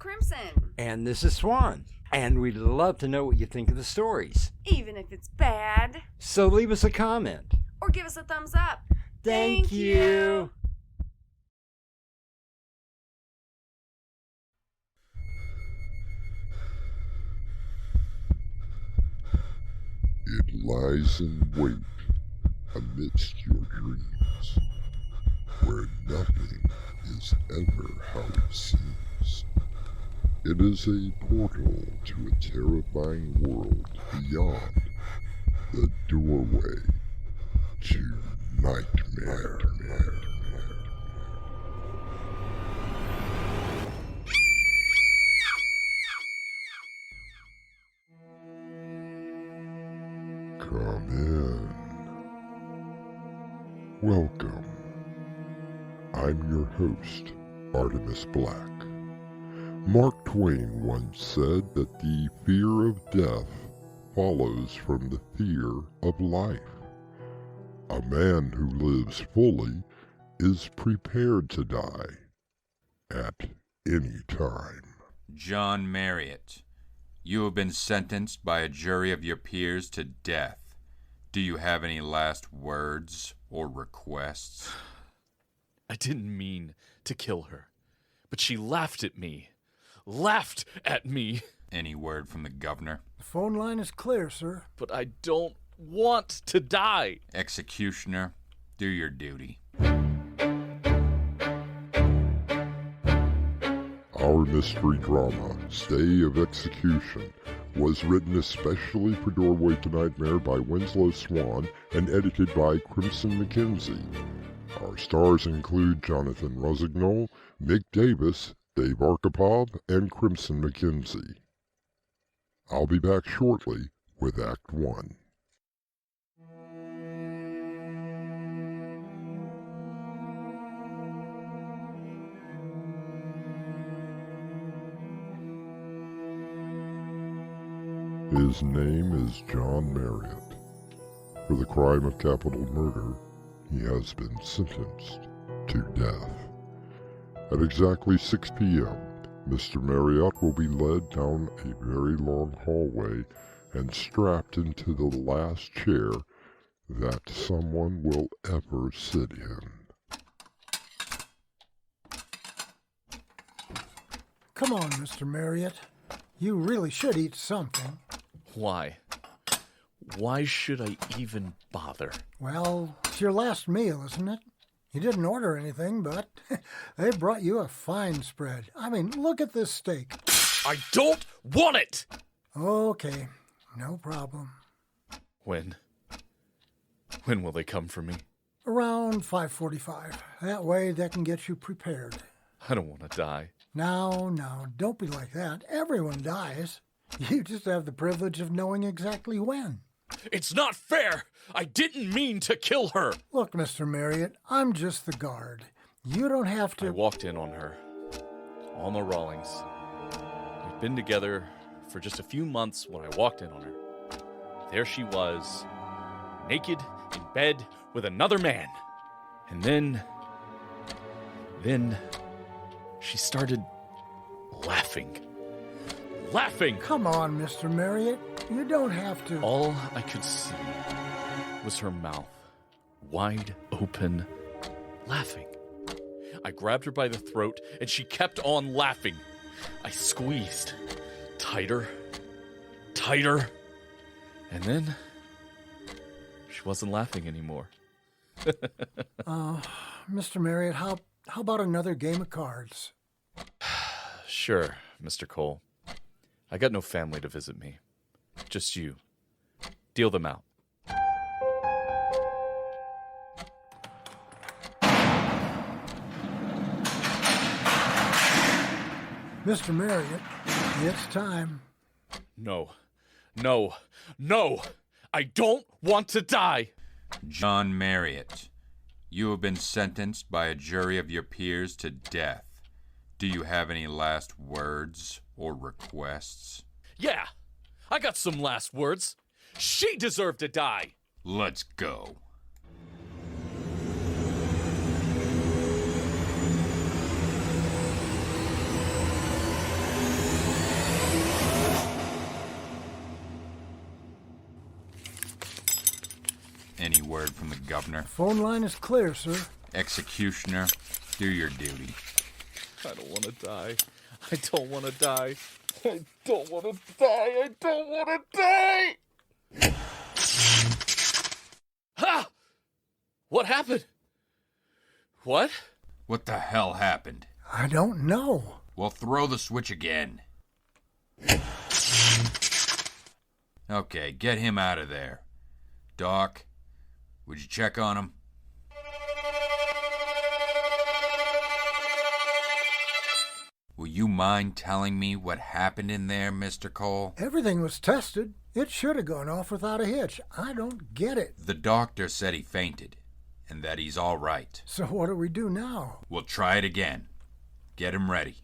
Crimson. And this is Swan. And we'd love to know what you think of the stories. Even if it's bad. So leave us a comment. Or give us a thumbs up. Thank you. It lies in wait amidst your dreams, where nothing is ever how it seems. It is a portal to a terrifying world beyond the doorway to nightmare. Come in. Welcome. I'm your host, Artemis Black. Mark Twain once said that the fear of death follows from the fear of life. A man who lives fully is prepared to die at any time. John Marriott, you have been sentenced by a jury of your peers to death. Do you have any last words or requests? I didn't mean to kill her, but she laughed at me. Laughed at me. Any word from the governor? The phone line is clear, sir. But I don't want to die. Executioner, do your duty. Our mystery drama, Stay of Execution, was written especially for Doorway to Nightmare by Winslow Swan and edited by Crimson McKenzie. Our stars include Jonathan Rossignol, Mick Davis, Dave Arkipov, and Crimson McKenzie. I'll be back shortly with Act 1. His name is John Marriott. For the crime of capital murder, he has been sentenced to death. At exactly 6 p.m., Mr. Marriott will be led down a very long hallway and strapped into the last chair that someone will ever sit in. Come on, Mr. Marriott. You really should eat something. Why? Why should I even bother? Well, it's your last meal, isn't it? You didn't order anything, but they brought you a fine spread. I mean, look at this steak. I don't want it! Okay, no problem. When? When will they come for me? Around 5:45. That way they can get you prepared. I don't want to die. Now, don't be like that. Everyone dies. You just have the privilege of knowing exactly when. It's not fair! I didn't mean to kill her! Look, Mr. Marriott, I'm just the guard. You don't have to... I walked in on her. Alma Rawlings. We'd been together for just a few months when I walked in on her. There she was, naked, in bed, with another man. And then she started laughing. Laughing! Come on, Mr. Marriott. You don't have to... All I could see was her mouth, wide open, laughing. I grabbed her by the throat, and she kept on laughing. I squeezed. Tighter. And then she wasn't laughing anymore. Mr. Marriott, how about another game of cards? Sure, Mr. Cole. I got no family to visit me. Just you. Deal them out. Mr. Marriott, it's time. No. I don't want to die. John Marriott, you have been sentenced by a jury of your peers to death. Do you have any last words or requests? Yeah, I got some last words. She deserved to die. Let's go. word from the governor? Phone line is clear, sir. Executioner, do your duty. I don't want to die. I don't want to die. I don't want to die. I don't want to die. Ha! What happened? What? What the hell happened? I don't know. Well, throw the switch again. Okay, get him out of there. Doc, would you check on him? Will you mind telling me what happened in there, Mr. Cole? Everything was tested. It should have gone off without a hitch. I don't get it. The doctor said he fainted, and that he's all right. So what do we do now? We'll try it again. Get him ready.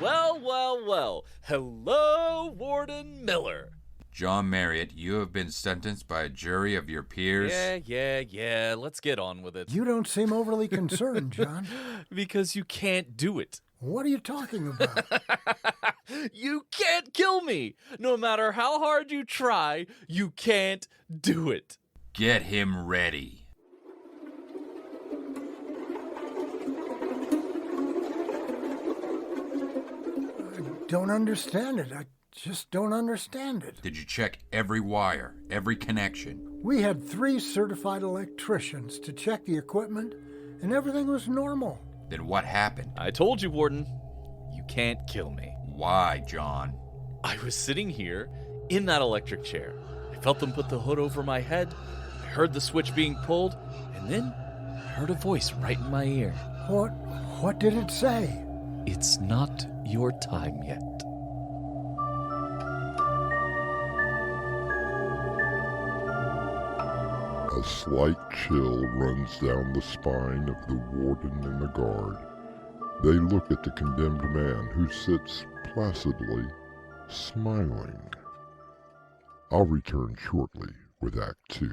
Well, well, well. Hello, Warden Miller. John Marriott, you have been sentenced by a jury of your peers. Yeah. Let's get on with it. You don't seem overly concerned, John. Because you can't do it. What are you talking about? You can't kill me. No matter how hard you try, you can't do it. Get him ready. Don't understand it. I just don't understand it. Did you check every wire, every connection? We had 3 certified electricians to check the equipment, and everything was normal. Then what happened? I told you, Warden, you can't kill me. Why, John? I was sitting here in that electric chair. I felt them put the hood over my head. I heard the switch being pulled, and then I heard a voice right in my ear. What did it say? It's not your time yet. A slight chill runs down the spine of the warden and the guard. They look at the condemned man who sits placidly, smiling. I'll return shortly with Act 2.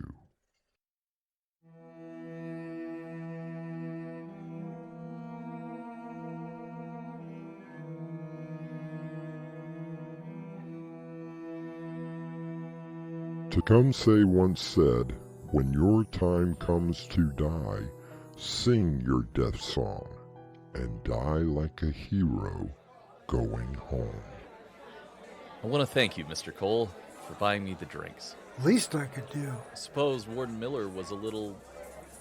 Tecumseh once said, "When your time comes to die, sing your death song, and die like a hero going home." I want to thank you, Mr. Cole, for buying me the drinks. Least I could do. I suppose Warden Miller was a little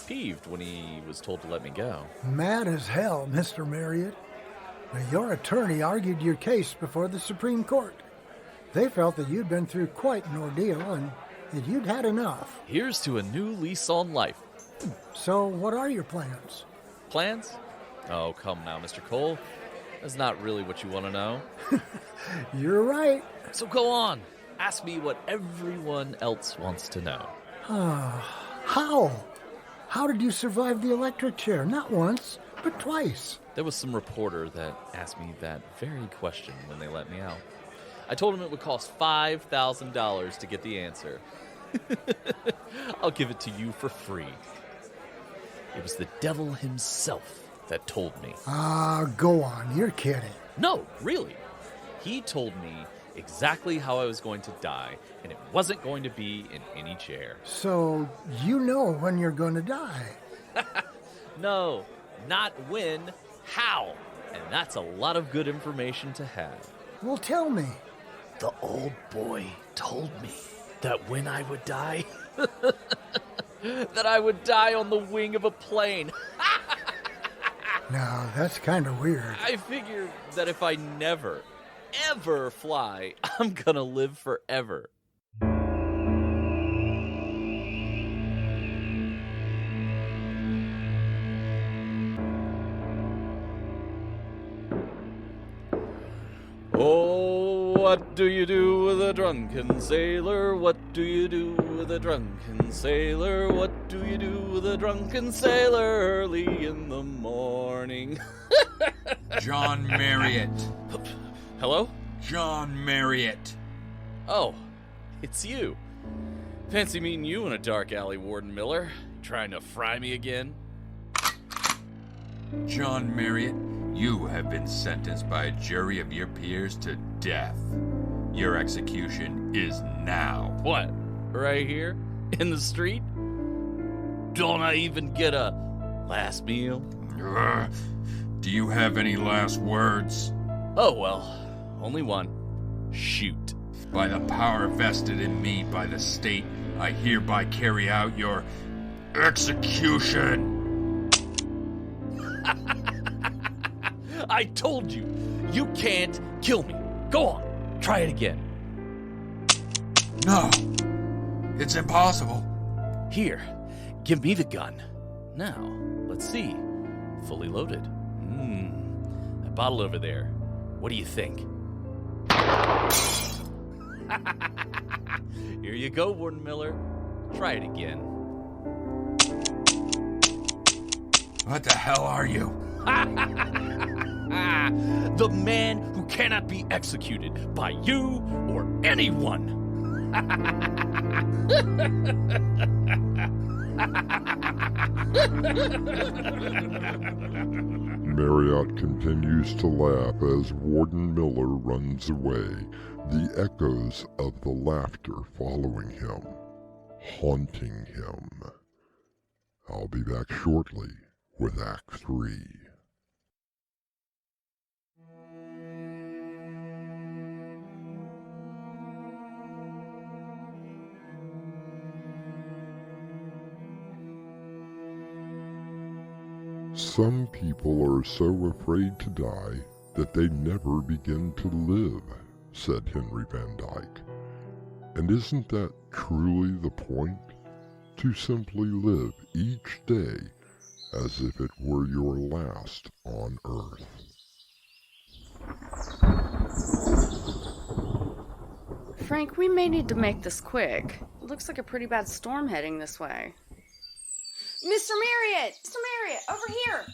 peeved when he was told to let me go. Mad as hell, Mr. Marriott. Now, your attorney argued your case before the Supreme Court. They felt that you'd been through quite an ordeal and that you'd had enough. Here's to a new lease on life. So what are your plans? Plans? Oh, come now, Mr. Cole. That's not really what you want to know. You're right. So go on. Ask me what everyone else wants to know. How? How did you survive the electric chair? Not once, but twice. There was some reporter that asked me that very question when they let me out. I told him it would cost $5,000 to get the answer. I'll give it to you for free. It was the devil himself that told me. Go on. You're kidding. No, really. He told me exactly how I was going to die, and it wasn't going to be in any chair. So you know when you're going to die. No, not when, how. And that's a lot of good information to have. Well, tell me. The old boy told me that when I would die, that I would die on the wing of a plane. Now, that's kind of weird. I figured that if I never, ever fly, I'm gonna live forever. Oh, what do you do with a drunken sailor? What do you do with a drunken sailor? What do you do with a drunken sailor early in the morning? John Marriott. Hello? John Marriott. Oh, it's you. Fancy meeting you in a dark alley, Warden Miller. Trying to fry me again? John Marriott, You have been sentenced by a jury of your peers to death. Your execution is now. What? Right here? In the street? Don't I even get a last meal? Do you have any last words? Oh, well, only one. Shoot. By the power vested in me by the state, I hereby carry out your execution. I told you, you can't kill me. Go on, try it again. No, it's impossible. Here, give me the gun. Now, let's see. Fully loaded. That bottle over there. What do you think? Here you go, Warden Miller. Try it again. What the hell are you? The man who cannot be executed by you or anyone. Marriott continues to laugh as Warden Miller runs away, the echoes of the laughter following him, haunting him. I'll be back shortly with Act 3. Some people are so afraid to die that they never begin to live, said Henry Van Dyke. And isn't that truly the point? To simply live each day as if it were your last on Earth. Frank, we may need to make this quick. It looks like a pretty bad storm heading this way. Mr. Marriott! Mr. Marriott, over here!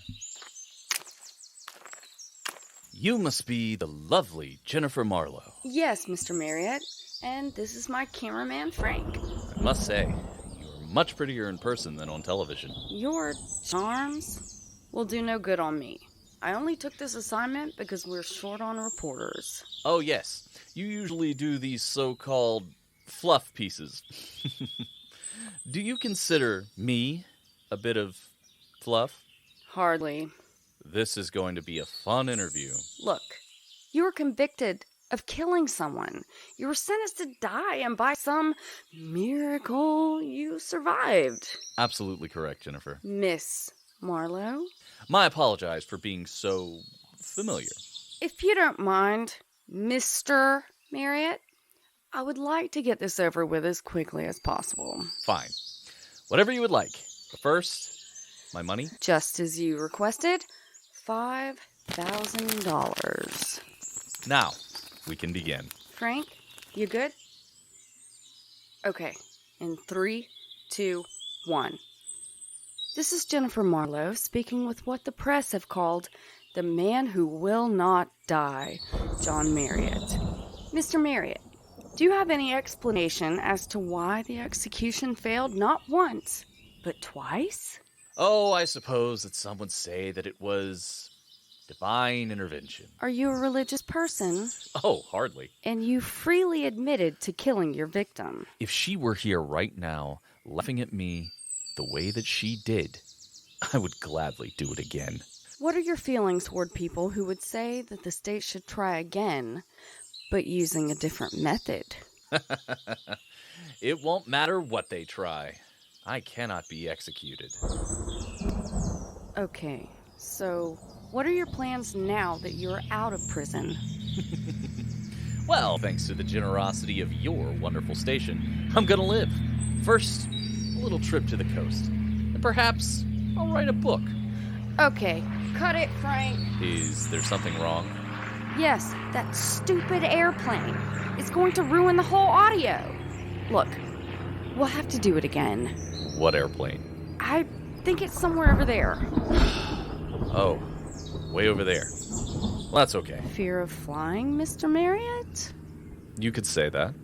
You must be the lovely Jennifer Marlowe. Yes, Mr. Marriott. And this is my cameraman, Frank. I must say, you're much prettier in person than on television. Your charms will do no good on me. I only took this assignment because we're short on reporters. Oh, yes. You usually do these so-called fluff pieces. Do you consider me a bit of fluff? Hardly. This is going to be a fun interview. Look, you were convicted of killing someone. You were sentenced to die, and by some miracle, you survived. Absolutely correct, Jennifer. Miss Marlowe? I apologize for being so familiar. If you don't mind, Mr. Marriott, I would like to get this over with as quickly as possible. Fine. Whatever you would like. But first, my money? Just as you requested, $5,000. Now, we can begin. Frank, you good? Okay, in 3, 2, 1. This is Jennifer Marlowe speaking with what the press have called the man who will not die, John Marriott. Mr. Marriott, do you have any explanation as to why the execution failed not once, but twice? Oh, I suppose that some would say that it was divine intervention. Are you a religious person? Oh, hardly. And you freely admitted to killing your victim. If she were here right now, laughing at me the way that she did, I would gladly do it again. What are your feelings toward people who would say that the state should try again, but using a different method? It won't matter what they try. I cannot be executed. Okay, so what are your plans now that you're out of prison? Well, thanks to the generosity of your wonderful station, I'm gonna live. First, a little trip to the coast. And perhaps I'll write a book. Okay, cut it, Frank. Is there something wrong? Yes, that stupid airplane. It's going to ruin the whole audio. Look, we'll have to do it again. What airplane? I think it's somewhere over there. Oh, way over there. Well, that's okay. Fear of flying, Mr. Marriott? You could say that.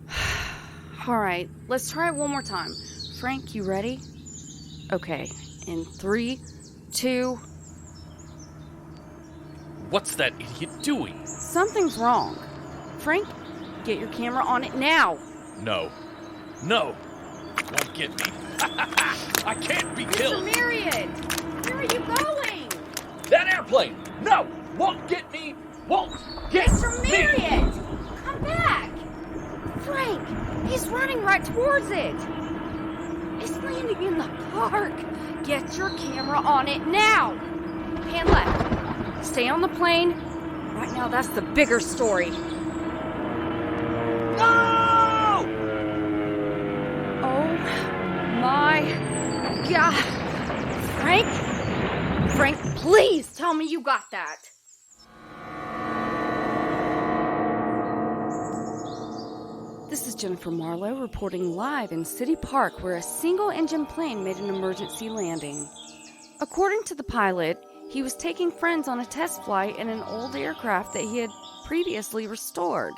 All right, let's try it one more time. Frank, you ready? Okay, in 3, 2... What's that idiot doing? Something's wrong. Frank, get your camera on it now. No. No! Won't get me. I can't be killed! Mr. Marriott! Where are you going? That airplane! No! Won't get me! Won't get Mr. me! Marriott! Come back! Frank, he's running right towards it. It's landing in the park. Get your camera on it now. Hand left. Stay on the plane. Right now, that's the bigger story. No! Oh my God. Frank, please tell me you got that. This is Jennifer Marlowe reporting live in City Park, where a single-engine plane made an emergency landing. According to the pilot, he was taking friends on a test flight in an old aircraft that he had previously restored.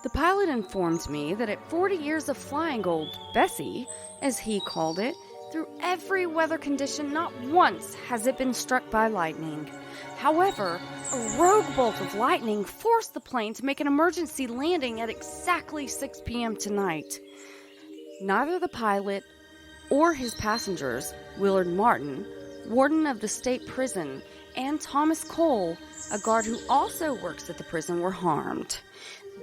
The pilot informed me that at 40 years of flying old Bessie, as he called it, through every weather condition, not once has it been struck by lightning. However, a rogue bolt of lightning forced the plane to make an emergency landing at exactly 6 p.m. tonight. Neither the pilot or his passengers, Willard Martin, warden of the state prison, and Thomas Cole, a guard who also works at the prison, were harmed.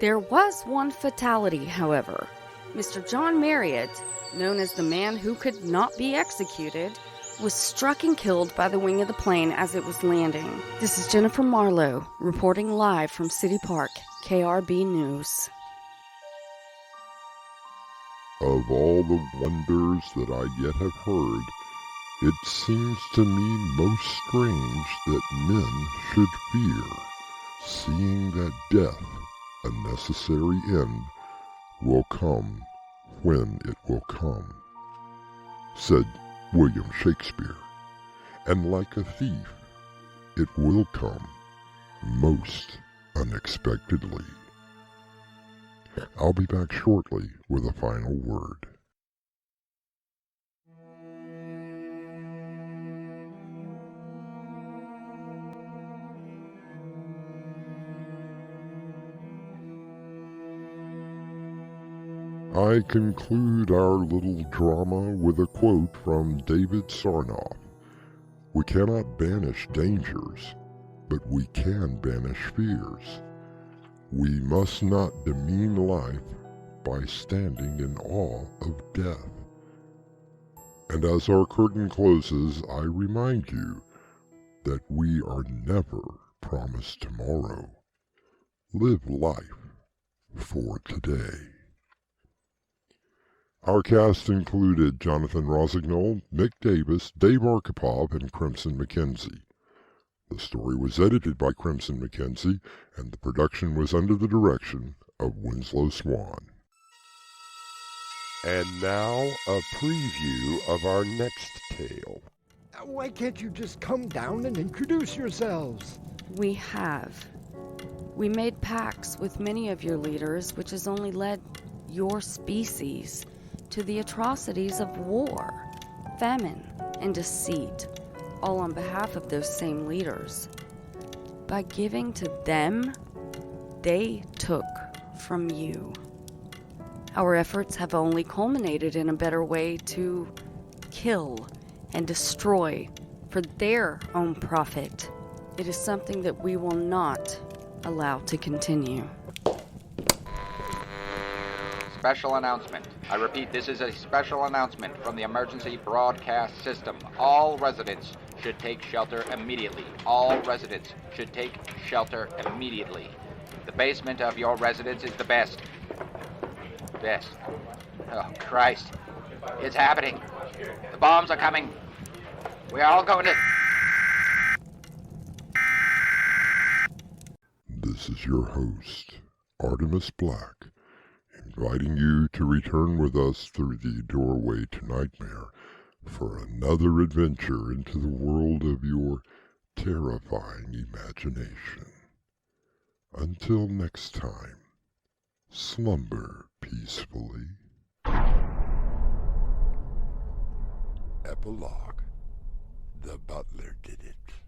There was one fatality, however. Mr. John Marriott, known as the man who could not be executed, was struck and killed by the wing of the plane as it was landing. This is Jennifer Marlowe, reporting live from City Park, KRB News. Of all the wonders that I yet have heard, it seems to me most strange that men should fear, seeing that death, a necessary end, will come when it will come, said William Shakespeare, and like a thief, it will come most unexpectedly. I'll be back shortly with a final word. I conclude our little drama with a quote from David Sarnoff. We cannot banish dangers, but we can banish fears. We must not demean life by standing in awe of death. And as our curtain closes, I remind you that we are never promised tomorrow. Live life for today. Our cast included Jonathan Rossignol, Mick Davis, Dave Arkipov, and Crimson McKenzie. The story was edited by Crimson McKenzie, and the production was under the direction of Winslow Swan. And now, a preview of our next tale. Why can't you just come down and introduce yourselves? We have. We made pacts with many of your leaders, which has only led your species to the atrocities of war, famine, and deceit, all on behalf of those same leaders. By giving to them, they took from you. Our efforts have only culminated in a better way to kill and destroy for their own profit. It is something that we will not allow to continue. Special announcement. I repeat, this is a special announcement from the emergency broadcast system. All residents should take shelter immediately. All residents should take shelter immediately. The basement of your residence is the best. Best. Oh, Christ. It's happening. The bombs are coming. We are all going to... This is your host, Artemis Black, inviting you to return with us through the doorway to nightmare for another adventure into the world of your terrifying imagination. Until next time, slumber peacefully. Epilogue. The butler did it.